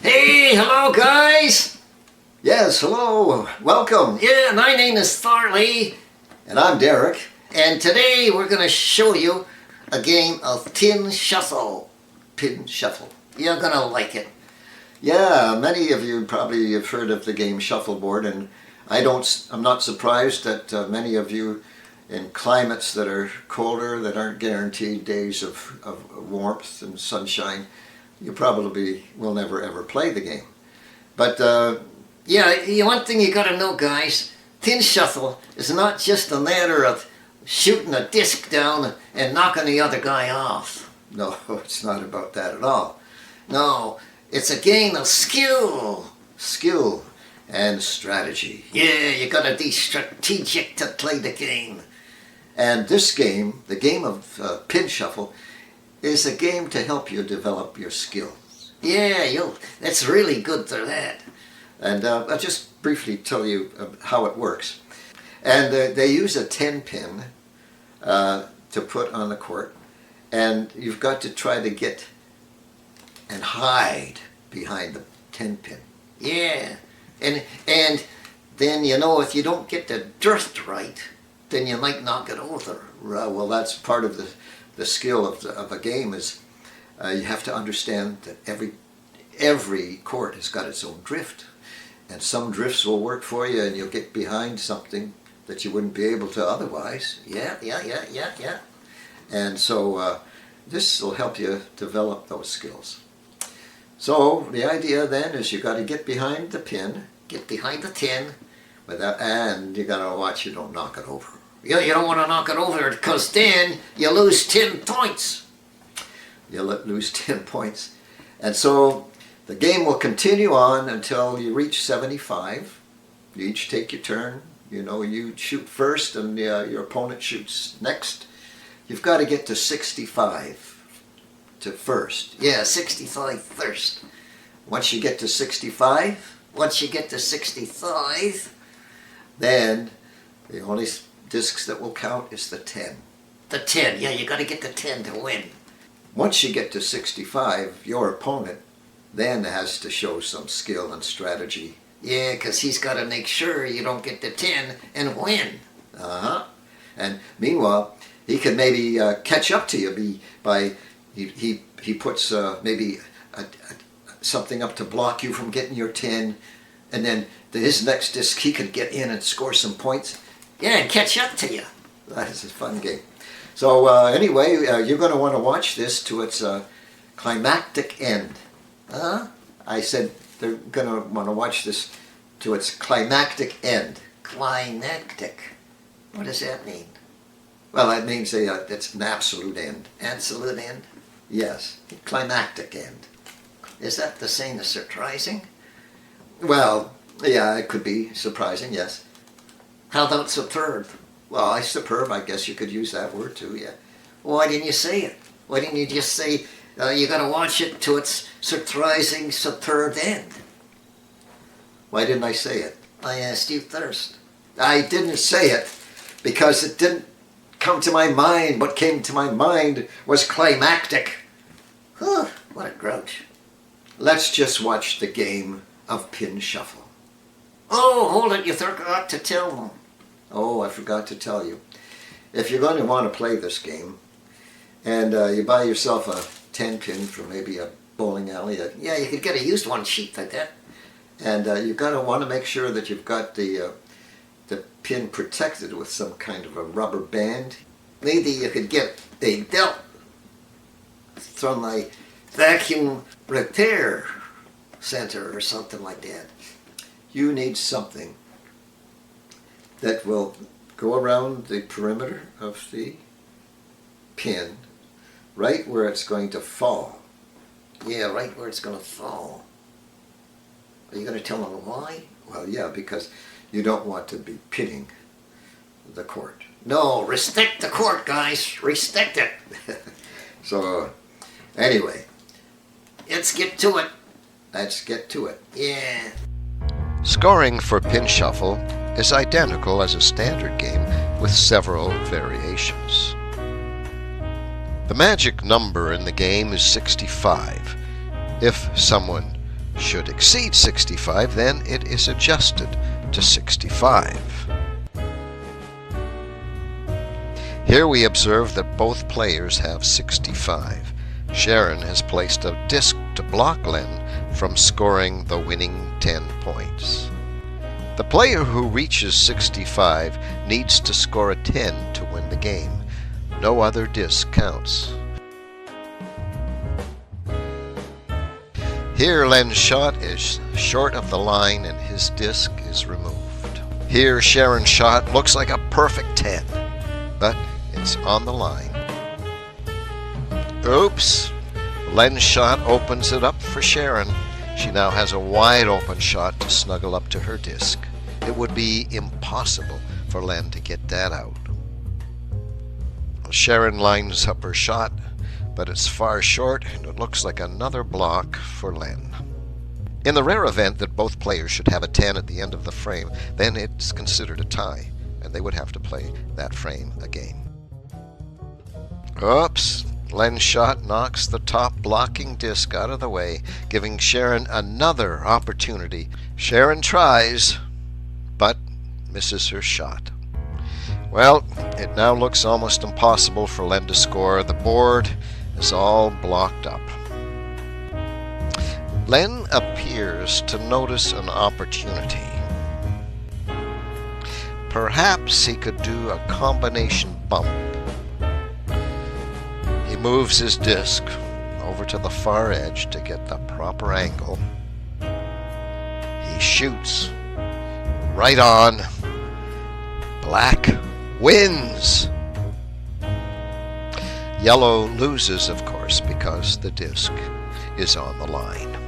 Hey, hello guys! Yes, hello, welcome. Yeah, my name is Farley. And I'm Derek. And today we're going to show you a game of Pinshuffle. Pinshuffle. You're going to like it. Yeah, many of you probably have heard of the game shuffleboard, and I'm not surprised that many of you in climates that are colder, that aren't guaranteed days of warmth and sunshine, you probably will never ever play the game. But yeah, one thing you got to know, guys, Pinshuffle is not just a matter of shooting a disc down and knocking the other guy off. no, it's not about that at all. No, it's a game of skill. Skill and strategy. Yeah, you got to be strategic to play the game. And this game, the game of Pinshuffle, is a game to help you develop your skills. Yeah, that's really good for that. And I'll just briefly tell you how it works. And they use a 10 pin to put on the court, and you've got to try to get and hide behind the 10 pin. Yeah, and then if you don't get the drift right, then you might knock it over. Well, that's part of the skill of a game is you have to understand that every court has got its own drift, and some drifts will work for you, and you'll get behind something that you wouldn't be able to otherwise. Yeah. And so this will help you develop those skills. So the idea then is you got to get behind the pin, Get behind the 10. and you got to watch you don't knock it over. Yeah, you don't want to knock it over because then you lose 10 points. You'll lose 10 points. And so the game will continue on until you reach 75. You each take your turn. You shoot first and your opponent shoots next. You've got to get to 65 to first. Yeah, 65 first. Once you get to 65, then the only discs that will count is the 10. The 10, yeah, you got to get the 10 to win. Once you get to 65, your opponent then has to show some skill and strategy. Yeah, because he's got to make sure you don't get the 10 and win. And meanwhile, he can maybe catch up to you by he puts maybe something up to block you from getting your 10, and then his next disc he can get in and score some points. Yeah, and catch up to you. That is a fun game. So anyway, you're going to want to watch this to its climactic end. I said they're going to want to watch this to its climactic end. Climactic. What does that mean? Well, that means it's an absolute end. Absolute end? Yes, climactic end. Is that the same as surprising? Well, yeah, it could be surprising, yes. How about superb? Well, superb, I guess you could use that word too, yeah. Why didn't you say it? Why didn't you just say you got to watch it to its surprising, superb end? Why didn't I say it? I asked you first. I didn't say it because it didn't come to my mind. What came to my mind was climactic. What a grouch. Let's just watch the game of Pinshuffle. Oh, hold it, you forgot to tell them. Oh, I forgot to tell you. If you're going to want to play this game, and you buy yourself a 10 pin from maybe a bowling alley. Yeah, you could get a used one cheap like that. And you've got to want to make sure that you've got the pin protected with some kind of a rubber band. Maybe you could get a belt from a vacuum repair center or something like that. You need something that will go around the perimeter of the pin, right where it's going to fall. Yeah, right where it's going to fall. Are you going to tell them why? Well, yeah, because you don't want to be pinning the court. No, respect the court, guys. Respect it. So, anyway. Let's get to it. Let's get to it. Yeah. Scoring for Pinshuffle is identical as a standard game with several variations. The magic number in the game is 65. If someone should exceed 65, then it is adjusted to 65. Here we observe that both players have 65. Sharon has placed a disc to block Len from scoring the winning 10 points. The player who reaches 65 needs to score a 10 to win the game. No other disc counts. Here Len's shot is short of the line and his disc is removed. Here Sharon's shot looks like a perfect 10, but it's on the line. Oops! Len's shot opens it up for Sharon. She now has a wide open shot to snuggle up to her disc. It would be impossible for Len to get that out. Sharon lines up her shot, but it's far short and it looks like another block for Len. In the rare event that both players should have a 10 at the end of the frame, then it's considered a tie, and they would have to play that frame again. Oops! Len's shot knocks the top blocking disc out of the way, giving Sharon another opportunity. Sharon tries, but misses her shot. Well, it now looks almost impossible for Len to score. The board is all blocked up. Len appears to notice an opportunity. Perhaps he could do a combination bump. He moves his disc over to the far edge to get the proper angle. He shoots right on. Black wins. Yellow loses, of course, because the disc is on the line.